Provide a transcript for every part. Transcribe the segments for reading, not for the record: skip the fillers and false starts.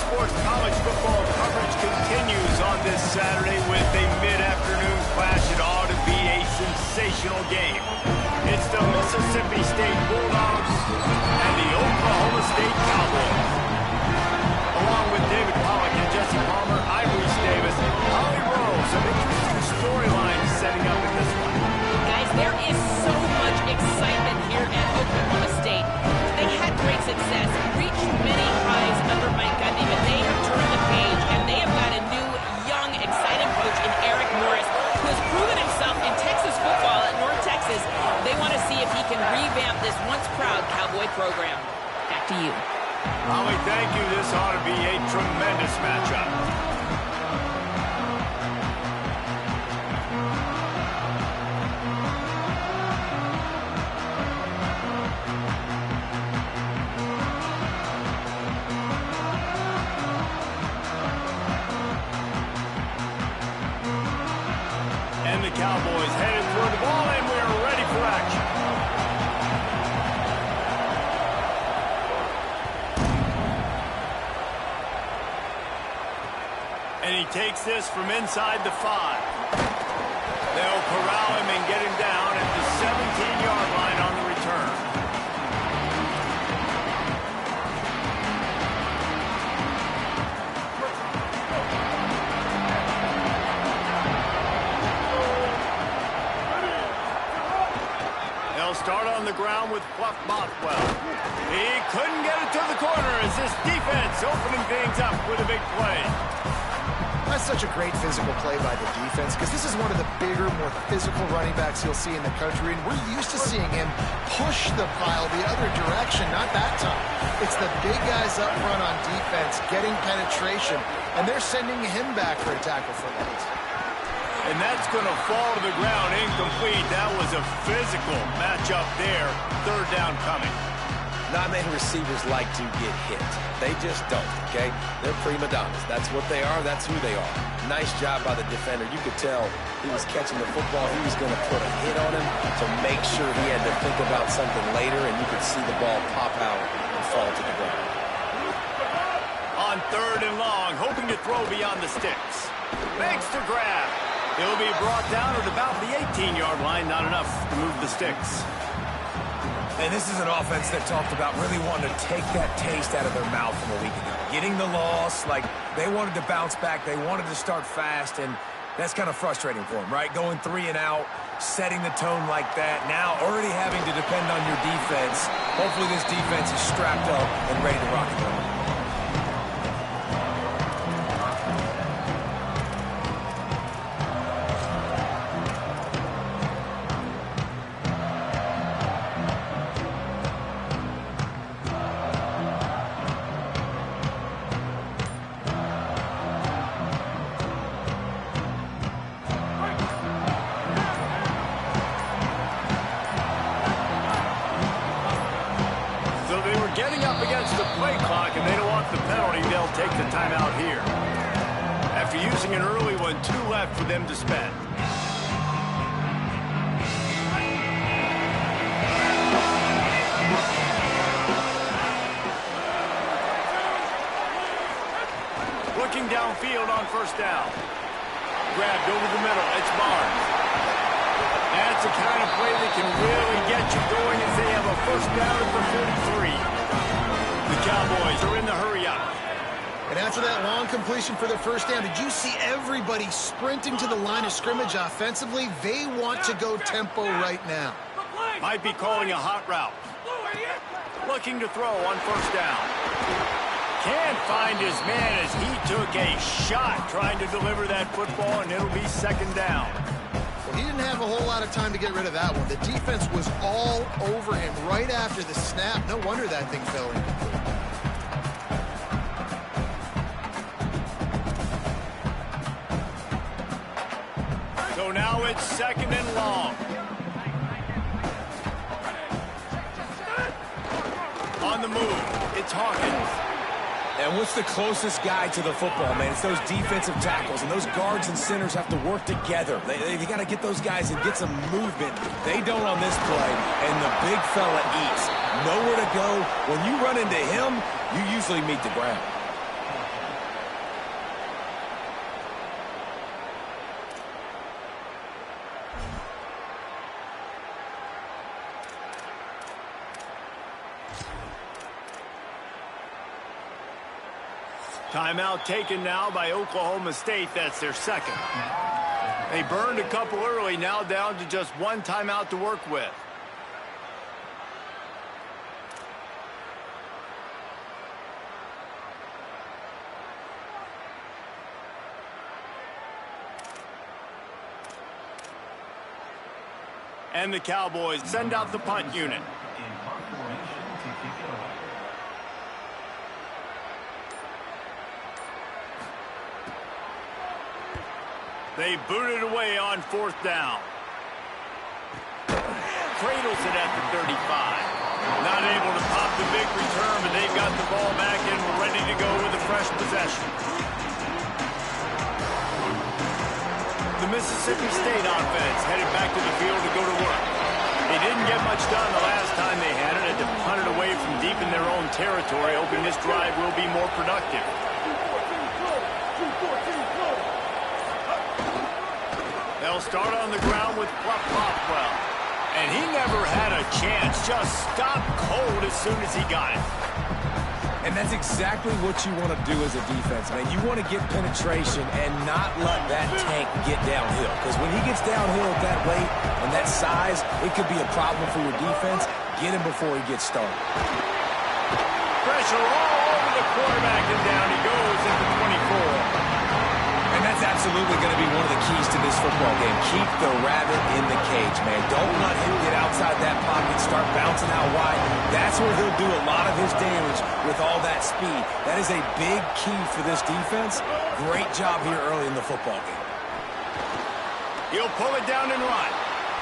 Sports college football coverage continues on this Saturday with a mid-afternoon clash. It ought to be a sensational game. It's the Mississippi State Bulldogs and the Oklahoma State Cowboys. Along with David Pollack and Jesse Palmer, I'm Reese Davis. Holly Rowe, some interesting storylines setting up in this one. Guys, there is so much excitement here at Oklahoma State. They had great success, reached many highs under Mike Gundy, but they have turned the page, and they have got a new, young, exciting coach in Eric Morris, who has proven himself in Texas football at North Texas. They want to see if he can revamp this once-proud Cowboy program. Back to you. Holly, thank you. This ought to be a tremendous matchup. And the Cowboys headed toward the ball, and we're ready for action. And he takes this from inside the 5. They'll corral him and get him down at the 17-yard line on the return. They'll start on the ground with Fluff Bothwell. He couldn't get it to the corner as this defense opening things up with a big play. That's such a great physical play by the defense because this is one of the bigger, more physical running backs you'll see in the country, and we're used to seeing him push the pile the other direction, not that time. It's the big guys up front on defense getting penetration, and they're sending him back for a tackle for loss. And that's going to fall to the ground incomplete. That was a physical matchup there. Third down coming. Not many receivers like to get hit. They just don't, okay? They're prima donnas. That's what they are. That's who they are. Nice job by the defender. You could tell he was catching the football. He was going to put a hit on him to make sure he had to think about something later, and you could see the ball pop out and fall to the ground. On third and long, hoping to throw beyond the sticks. Makes the grab. He'll be brought down at about the 18-yard line. Not enough to move the sticks. And this is an offense that talked about really wanting to take that taste out of their mouth from a week ago. Getting the loss, like they wanted to bounce back. They wanted to start fast, and that's kind of frustrating for them, right? Going 3 and out, setting the tone like that. Now already having to depend on your defense. Hopefully this defense is strapped up and ready to rock and roll. Getting up against the play clock, and they don't want the penalty. They'll take the timeout here. After using an early one, 2 left for them to spend. Looking downfield on first down. Grabbed over the middle. It's Barnes. That's the kind of play that can really get you going as they have a first down at the 43. The Cowboys are in the hurry-up. And after that long completion for the first down, did you see everybody sprinting to the line of scrimmage offensively? They want to go tempo right now. Might be calling a hot route. Looking to throw on first down. Can't find his man as he took a shot trying to deliver that football, and it'll be second down. Well, he didn't have a whole lot of time to get rid of that one. The defense was all over him right after the snap. No wonder that thing fell incomplete. So now it's second and long. On the move, it's Hawkins. And what's the closest guy to the football, man? It's those defensive tackles, and those guards and centers have to work together. They got to get those guys and get some movement. They don't on this play, and the big fella eats. Nowhere to go. When you run into him, you usually meet the ground. Timeout taken now by Oklahoma State. That's their second. They burned a couple early, now down to just one timeout to work with. And the Cowboys send out the punt unit. They boot it away on fourth down. Cradles it at the 35. Not able to pop the big return, but they've got the ball back and ready to go with a fresh possession. The Mississippi State offense headed back to the field to go to work. They didn't get much done the last time they had it. Had to punt it away from deep in their own territory, hoping this drive will be more productive. They'll start on the ground with Bothwell. And he never had a chance. Just stopped cold as soon as he got it. And that's exactly what you want to do as a defense, man. You want to get penetration and not let that tank get downhill. Because when he gets downhill at that weight and that size, it could be a problem for your defense. Get him before he gets started. Pressure all over the quarterback, and down he goes at the 24. And that's absolutely going to be one of the keys to this football game. Keep the rabbit in the cage, man. Don't let him get outside that pocket, start bouncing out wide. That's where he'll do a lot of his damage with all that speed. That is a big key for this defense. Great job here early in the football game. He'll pull it down and run.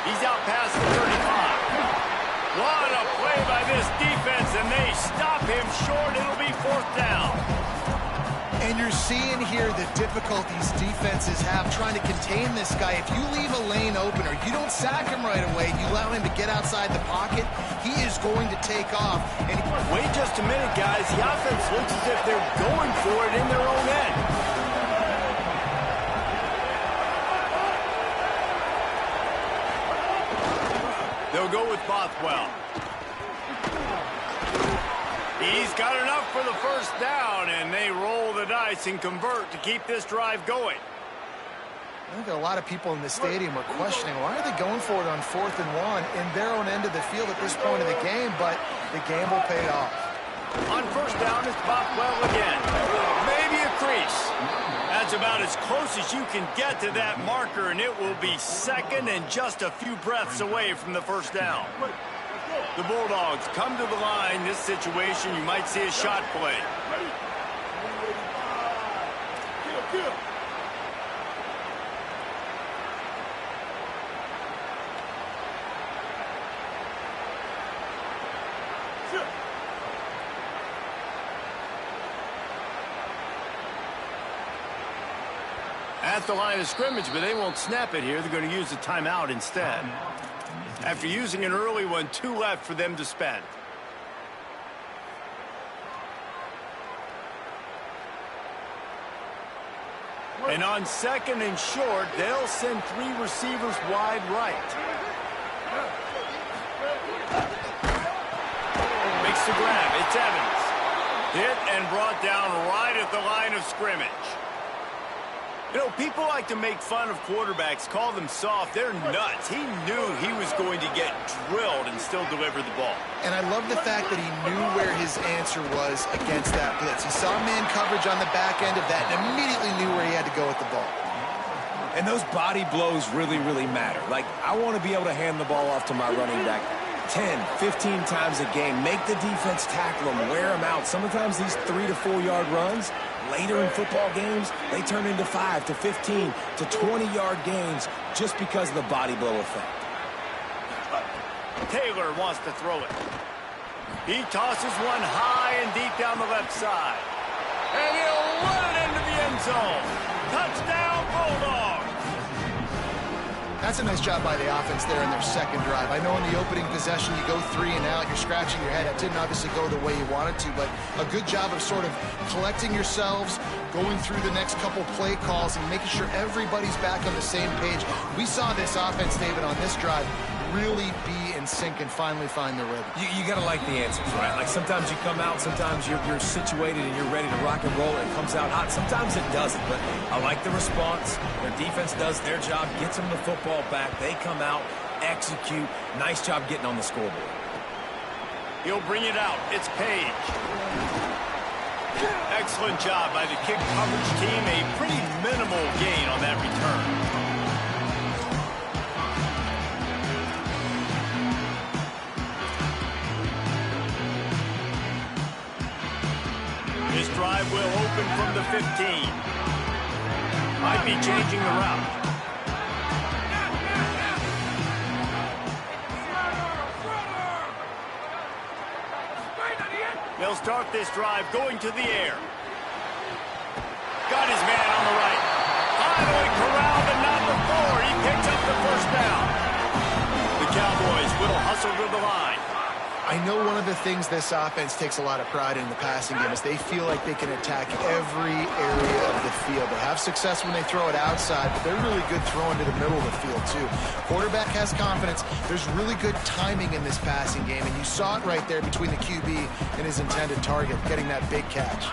He's out past the 35. What a play by this defense, and they stop him short. It'll be fourth down. And you're seeing here the difficulties defenses have trying to contain this guy. If you leave a lane open or you don't sack him right away, you allow him to get outside the pocket, he is going to take off. And wait just a minute, guys. The offense looks as if they're going for it in their own end. They'll go with Bothwell. He's got enough for the first down, and they roll the dice and convert to keep this drive going. I think a lot of people in the stadium are questioning, why are they going for it on 4th and 1 in their own end of the field at this point of the game, but the game will pay off. On first down, it's Bothwell again. Maybe a crease. That's about as close as you can get to that marker, and it will be second and just a few breaths away from the first down. The Bulldogs come to the line. This situation, you might see a shot play. At the line of scrimmage, but they won't snap it here. They're going to use a timeout instead. After using an early one, 2 left for them to spend. And on second and short, they'll send 3 receivers wide right. Makes the grab. It's Evans. Hit and brought down right at the line of scrimmage. You know, people like to make fun of quarterbacks, call them soft. They're nuts. He knew he was going to get drilled and still deliver the ball. And I love the fact that he knew where his answer was against that blitz. He saw man coverage on the back end of that and immediately knew where he had to go with the ball. And those body blows really, really matter. Like, I want to be able to hand the ball off to my running back 10, 15 times a game. Make the defense tackle him, wear him out. Sometimes these 3 to 4 yard runs, later in football games, they turn into 5 to 15 to 20-yard gains just because of the body blow effect. Taylor wants to throw it. He tosses one high and deep down the left side. And he'll run it into the end zone. Touchdown, Bulldogs! That's a nice job by the offense there in their second drive. I know in the opening possession you go 3 and out, you're scratching your head. It didn't obviously go the way you wanted to, but a good job of sort of collecting yourselves, going through the next couple play calls and making sure everybody's back on the same page. We saw this offense, David, on this drive really be in sync and finally find the rhythm? You got to like the answers, right? Like sometimes you come out, sometimes you're situated and you're ready to rock and roll and it comes out hot. Sometimes it doesn't, but I like the response. Their defense does their job, gets them the football back. They come out, execute. Nice job getting on the scoreboard. He'll bring it out. It's Page. Excellent job by the kick coverage team. A pretty minimal gain on that return. This drive will open from the 15. Might be changing the route. They'll start this drive going to the air. Got his man on the right. Finally corralled and not before. He picks up the first down. The Cowboys will hustle to the line. I know one of the things this offense takes a lot of pride in the passing game is they feel like they can attack every area of the field. They have success when they throw it outside, but they're really good throwing to the middle of the field too. Quarterback has confidence. There's really good timing in this passing game, and you saw it right there between the QB and his intended target, getting that big catch.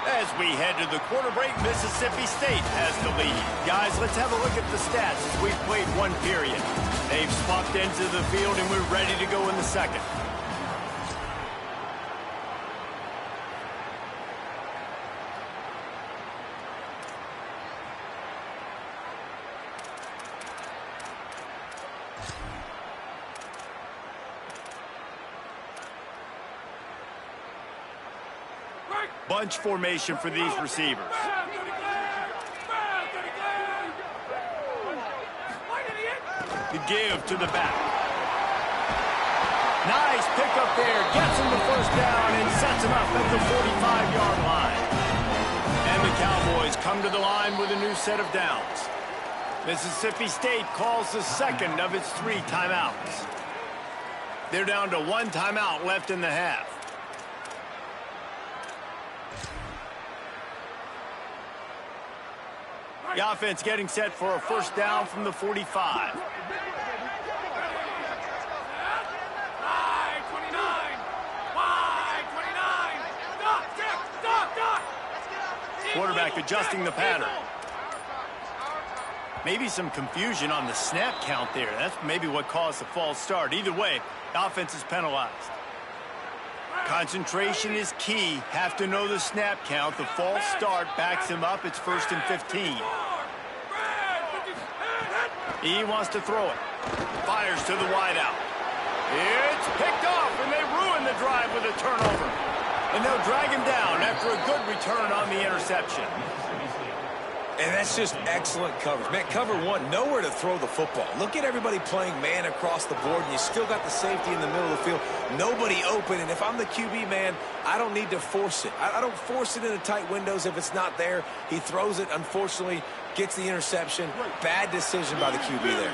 As we head to the quarter break, Mississippi State has the lead. Guys, let's have a look at the stats as we've played one period. They've swapped into the field, and we're ready to go in the second. Bunch formation for these receivers. The give to the back. Nice pickup there. Gets him the first down and sets him up at the 45-yard line. And the Cowboys come to the line with a new set of downs. Mississippi State calls the second of its 3 timeouts. They're down to 1 timeout left in the half. The offense getting set for a first down from the 45. Quarterback adjusting the pattern. Maybe some confusion on the snap count there. That's maybe what caused the false start. Either way, the offense is penalized. Concentration is key. Have to know the snap count. The false start backs him up. It's 1st and 15. He wants to throw it. Fires to the wideout. It's picked off, and they ruin the drive with a turnover. And they'll drag him down after a good return on the interception. And that's just excellent coverage. Man, cover 1, nowhere to throw the football. Look at everybody playing man across the board, and you still got the safety in the middle of the field. Nobody open, and if I'm the QB, man, I don't need to force it. I don't force it into tight windows if it's not there. He throws it, unfortunately, gets the interception. Bad decision by the QB there.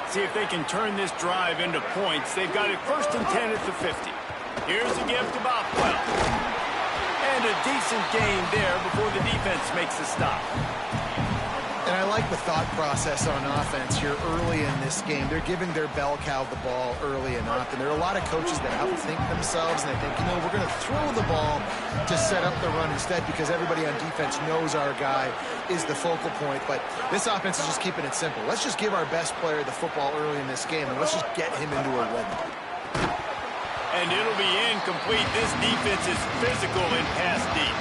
See if they can turn this drive into points. They've got it 1st and 10 at the 50. Here's a gift to Bothwell. And a decent gain there before the defense makes the stop. And I like the thought process on offense here early in this game. They're giving their bell cow the ball early enough. And there are a lot of coaches that outthink themselves, and they think, you know, we're going to throw the ball to set up the run instead because everybody on defense knows our guy is the focal point. But this offense is just keeping it simple. Let's just give our best player the football early in this game, and let's just get him into a rhythm. And it'll be incomplete. This defense is physical and pass deep.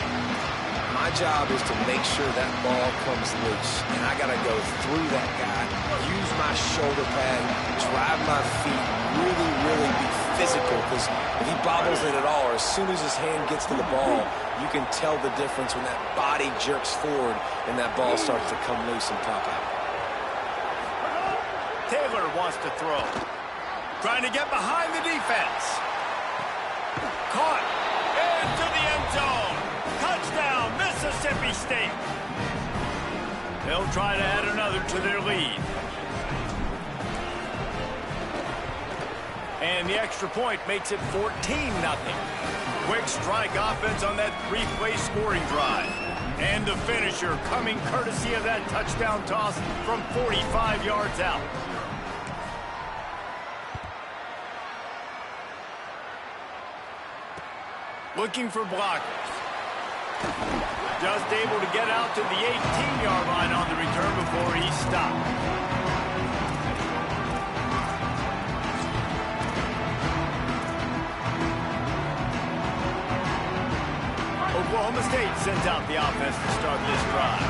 My job is to make sure that ball comes loose, and I got to go through that guy, use my shoulder pad, drive my feet, really be physical, because if he bobbles it at all, or as soon as his hand gets to the ball, you can tell the difference when that body jerks forward and that ball starts to come loose and pop out. Taylor wants to throw. Trying to get behind the defense. Caught. Into the end zone. Touchdown, Mississippi State. They'll try to add another to their lead. And the extra point makes it 14-0. Quick strike offense on that 3-play scoring drive. And the finisher coming courtesy of that touchdown toss from 45 yards out. Looking for blockers. Just able to get out to the 18-yard line on the return before he stopped. Oklahoma State sends out the offense to start this drive.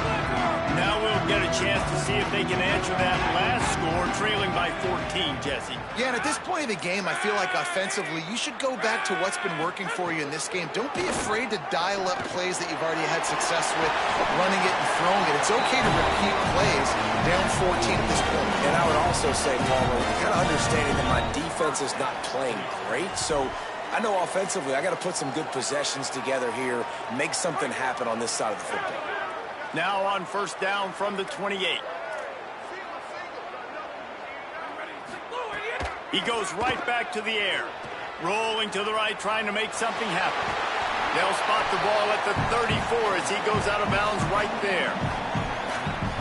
Now we'll get a chance to see if they can answer that last score, trailing by 14, Jesse. Yeah, and at this point of the game, I feel like offensively, you should go back to what's been working for you in this game. Don't be afraid to dial up plays that you've already had success with, running it and throwing it. It's okay to repeat plays down 14 at this point. And I would also say, Palmer, kind of understanding that my defense is not playing great, so I know offensively I got to put some good possessions together here, make something happen on this side of the football. Now on first down from the 28. He goes right back to the air. Rolling to the right, trying to make something happen. They'll spot the ball at the 34 as he goes out of bounds right there.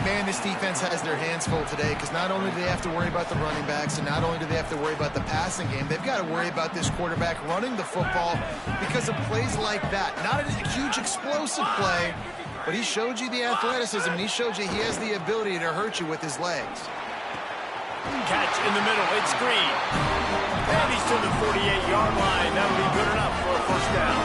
Man, this defense has their hands full today because not only do they have to worry about the running backs and not only do they have to worry about the passing game, they've got to worry about this quarterback running the football because of plays like that. Not a huge explosive play, but he showed you the athleticism and he showed you he has the ability to hurt you with his legs. Catch in the middle, it's Green. And he's to the 48-yard line. That'll be good enough for a first down.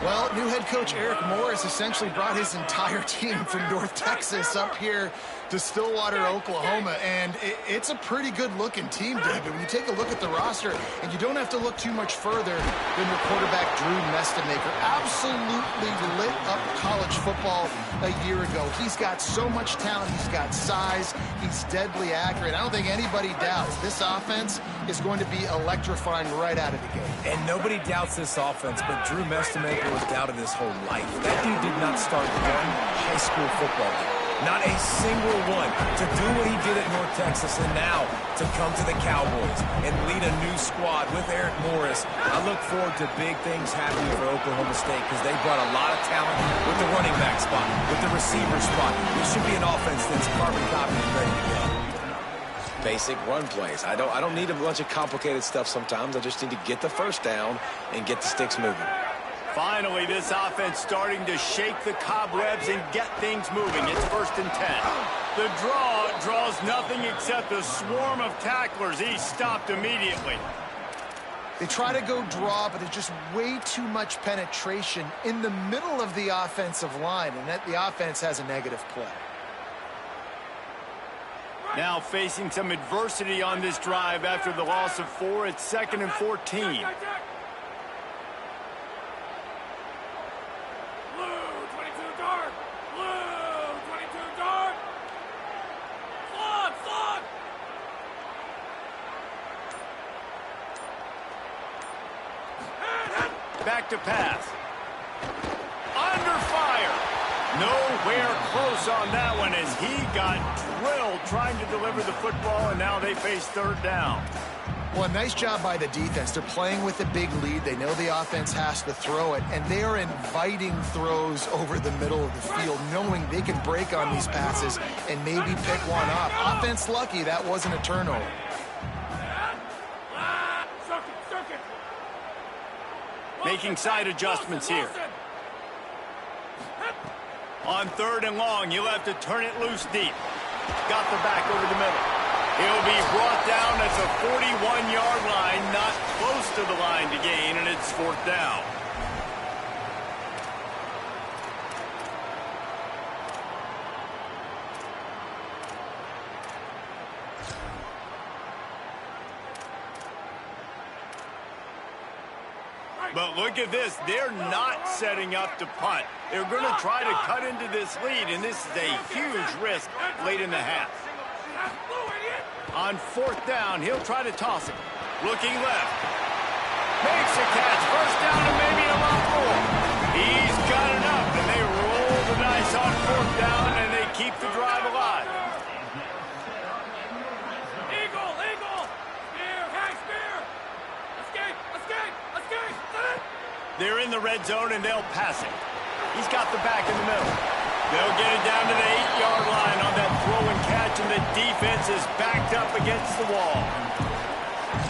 Well, new head coach Eric Morris essentially brought his entire team from North Texas up here to Stillwater, Oklahoma, and it's a pretty good-looking team, David. When you take a look at the roster, and you don't have to look too much further than your quarterback, Drew Mestemaker. Absolutely lit up college football a year ago. He's got so much talent. He's got size. He's deadly accurate. I don't think anybody doubts this offense is going to be electrifying right out of the gate. And nobody doubts this offense, but Drew Mestemaker was doubted his whole life. That dude did not start one high school football game. Not a single one. To do what he did at North Texas and now to come to the Cowboys and lead a new squad with Eric Morris. I look forward to big things happening for Oklahoma State because they brought a lot of talent with the running back spot, with the receiver spot. This should be an offense that's carbon copy and ready to go. Basic run plays. I don't need a bunch of complicated stuff sometimes. I just need to get the first down and get the sticks moving. Finally, this offense starting to shake the cobwebs and get things moving. It's 1st and 10. The draw draws nothing except a swarm of tacklers. He's stopped immediately. They try to go draw, but there's just way too much penetration in the middle of the offensive line, and that the offense has a negative play. Now facing some adversity on this drive after the loss of 4. It's 2nd and 14. Back to pass. Under fire. Nowhere close on that one as he got drilled trying to deliver the football, and now they face 3rd down. Well, nice job by the defense. They're playing with a big lead. They know the offense has to throw it, and they are inviting throws over the middle of the field, knowing they can break on these passes and maybe pick one off. Offense lucky that wasn't a turnover. Making side adjustments here. On 3rd and long, he'll have to turn it loose deep. Got the back over the middle. He'll be brought down at the 41-yard line, not close to the line to gain, and it's 4th down. But look at this. They're not setting up to punt. They're going to try to cut into this lead, and this is a huge risk late in the half. On 4th down, he'll try to toss it. Looking left. Makes a catch. First down and maybe a lot more. He's got enough, and they roll the dice on 4th down, and they keep the drive alive. They're in the red zone, and they'll pass it. He's got the back in the middle. They'll get it down to the 8-yard line on that throw and catch, and the defense is backed up against the wall.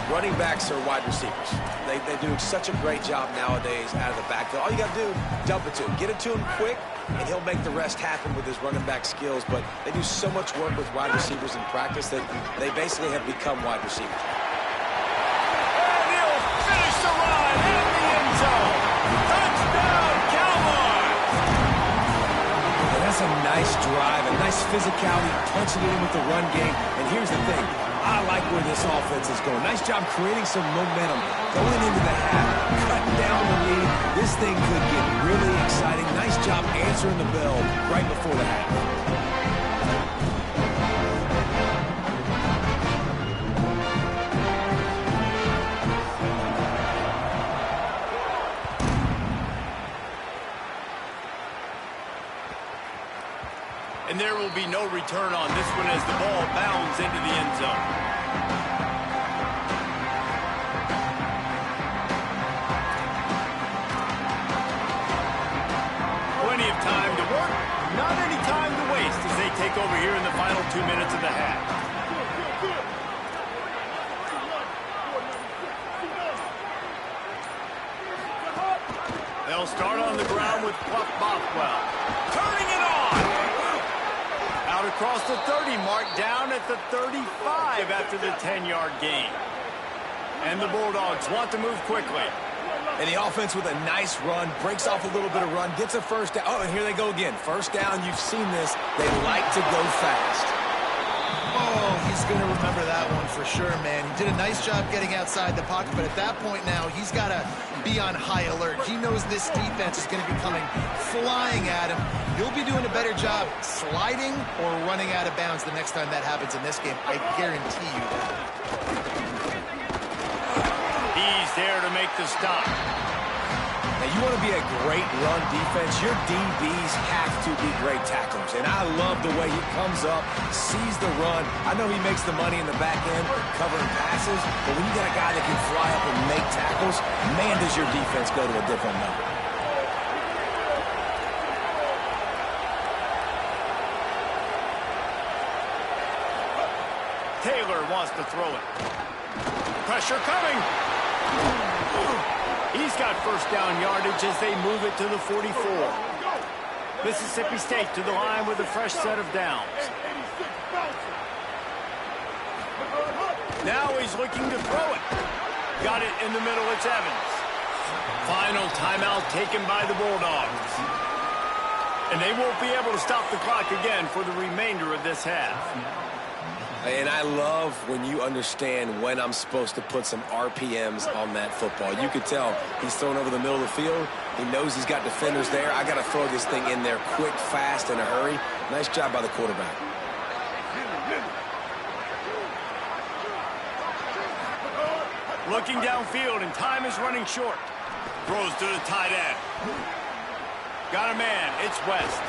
Running backs are wide receivers. They do such a great job nowadays out of the backfield. All you got to do, dump it to him. Get it to him quick, and he'll make the rest happen with his running back skills. But they do so much work with wide receivers in practice that they basically have become wide receivers. And he'll finish the run in the end zone. Touchdown, Cowboys! And that's a nice drive, a nice physicality, punching it in with the run game. And here's the thing. I like where this offense is going. Nice job creating some momentum. Going into the half, cutting down the lead. This thing could get really exciting. Nice job answering the bell right before the half. And there will be no return on this one as the ball bounds into the end zone. Plenty of time to work, not any time to waste as they take over here in the final 2 minutes of the half. They'll start on the ground with Pluff Bothwell. Turning it on! Out across the 30 mark, down at the 35 after the 10-yard gain. And the Bulldogs want to move quickly. And the offense with a nice run, breaks off a little bit of run, gets a first down. Oh, and here they go again. First down, you've seen this. They like to go fast. Oh, he's going to remember that one for sure, man. He did a nice job getting outside the pocket, but at that point now, he's got to be on high alert. He knows this defense is going to be coming flying at him. He'll be doing a better job sliding or running out of bounds the next time that happens in this game. I guarantee you that. He's there to make the stop. Now, you want to be a great run defense, your DBs have to be great tacklers. And I love the way he comes up, sees the run. I know he makes the money in the back end covering passes, but when you got a guy that can fly up and make tackles, man, does your defense go to a different level. Taylor wants to throw it. Pressure coming. He's got first down yardage as they move it to the 44. Mississippi State to the line with a fresh set of downs. Now he's looking to throw it. Got it in the middle, it's Evans. Final timeout taken by the Bulldogs. And they won't be able to stop the clock again for the remainder of this half. And I love when you understand when I'm supposed to put some RPMs on that football. You could tell he's thrown over the middle of the field. He knows he's got defenders there. I got to throw this thing in there quick, fast, in a hurry. Nice job by the quarterback. Looking downfield, and time is running short. Throws to the tight end. Got a man. It's West.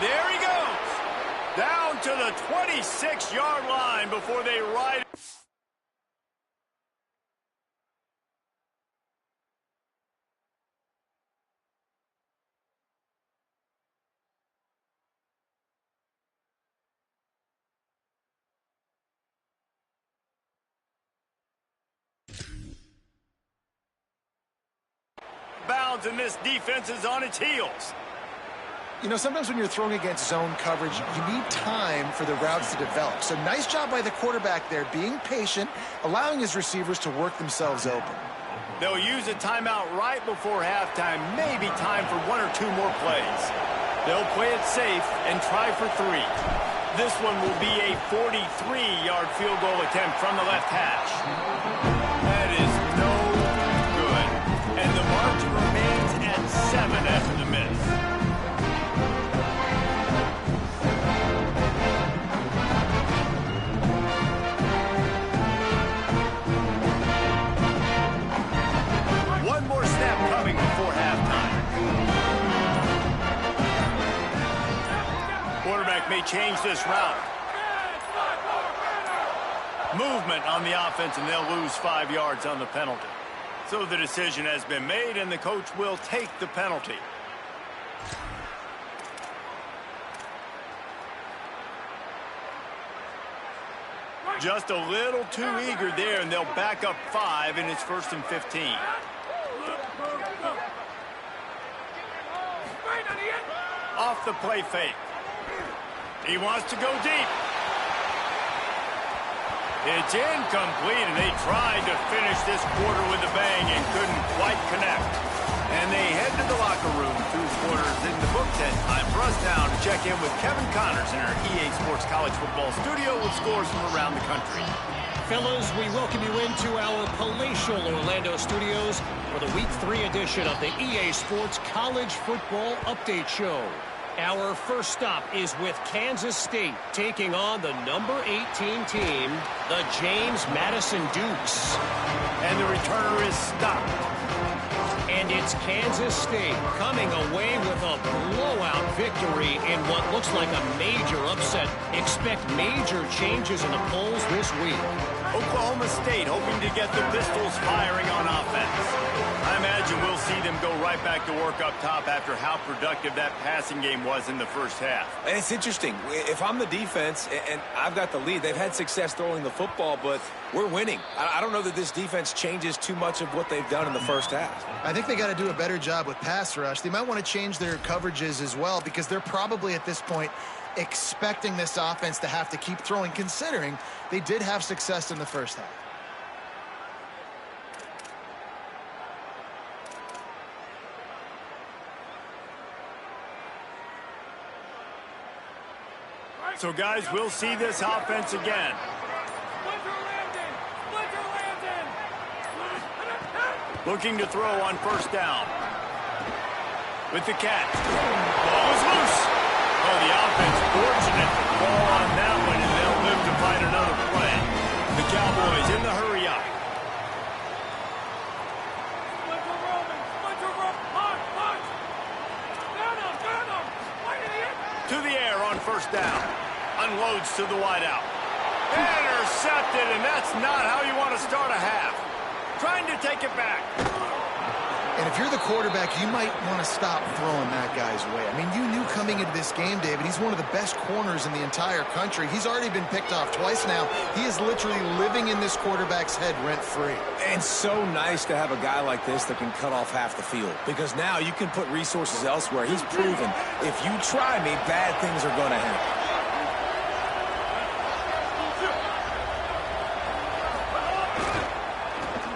There he goes. Down to the 26-yard line before they ride. Bounds, and this defense is on its heels. You know, sometimes when you're throwing against zone coverage, you need time for the routes to develop. So nice job by the quarterback there, being patient, allowing his receivers to work themselves open. They'll use a timeout right before halftime, maybe time for one or two more plays. They'll play it safe and try for 3. This one will be a 43-yard field goal attempt from the left hash. That is no good. And the margin remains at 7 after the miss. One more snap coming before halftime. Quarterback may change this route. Movement on the offense, and they'll lose 5 yards on the penalty. So the decision has been made, and the coach will take the penalty. Just a little too eager there, and they'll back up 5, and it's 1st and 15. Off the play fake. He wants to go deep. It's incomplete, and they tried to finish this quarter with a bang and couldn't quite connect. And they head to the locker room. 2 quarters in the books, and time for us now to check in with Kevin Connors in our EA Sports College Football studio with scores from around the country. Fellas, we welcome you into our palatial Orlando studios for the Week 3 edition of the EA Sports College Football Update Show. Our first stop is with Kansas State taking on the number 18 team, the James Madison Dukes. And the returner is stopped. And it's Kansas State coming away with a blowout victory in what looks like a major upset. Expect major changes in the polls this week. Oklahoma State hoping to get the Pistols firing on offense. I imagine we'll see them go right back to work up top after how productive that passing game was in the first half. And it's interesting. If I'm the defense and I've got the lead, they've had success throwing the football, but we're winning. I don't know that this defense changes too much of what they've done in the first half. I think they got to do a better job with pass rush. They might want to change their coverages as well because they're probably at this point expecting this offense to have to keep throwing, considering they did have success in the first half. So, guys, we'll see this offense again. Looking to throw on first down. With the catch. Ball is loose. Oh, the offense fortunate to fall on that one, and they'll live to find another play. The Cowboys in the hurry up. To the air on first down. Unloads to the wideout. Intercepted, and that's not how you want to start a half. Trying to take it back. And if you're the quarterback, you might want to stop throwing that guy's way. I mean, you knew coming into this game, David, he's one of the best corners in the entire country. He's already been picked off twice now. He is literally living in this quarterback's head rent-free. And so nice to have a guy like this that can cut off half the field, because now you can put resources elsewhere. He's proven if you try me, bad things are going to happen.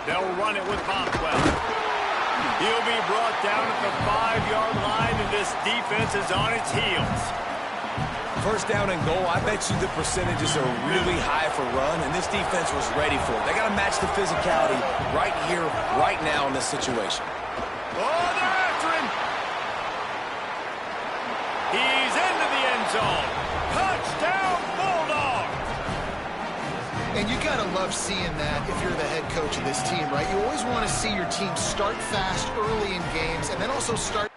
They'll run it with Bothwell. He'll be brought down at the 5-yard line, and this defense is on its heels. First down and goal, I bet you the percentages are really high for run, and this defense was ready for it. They got to match the physicality right here, right now in this situation. Oh, they're after him. He's into the end zone. Touchdown, Bulldogs. And you got to love seeing that if you're the head coach of this team, right? You always want to see your team start fast early in games and then also start...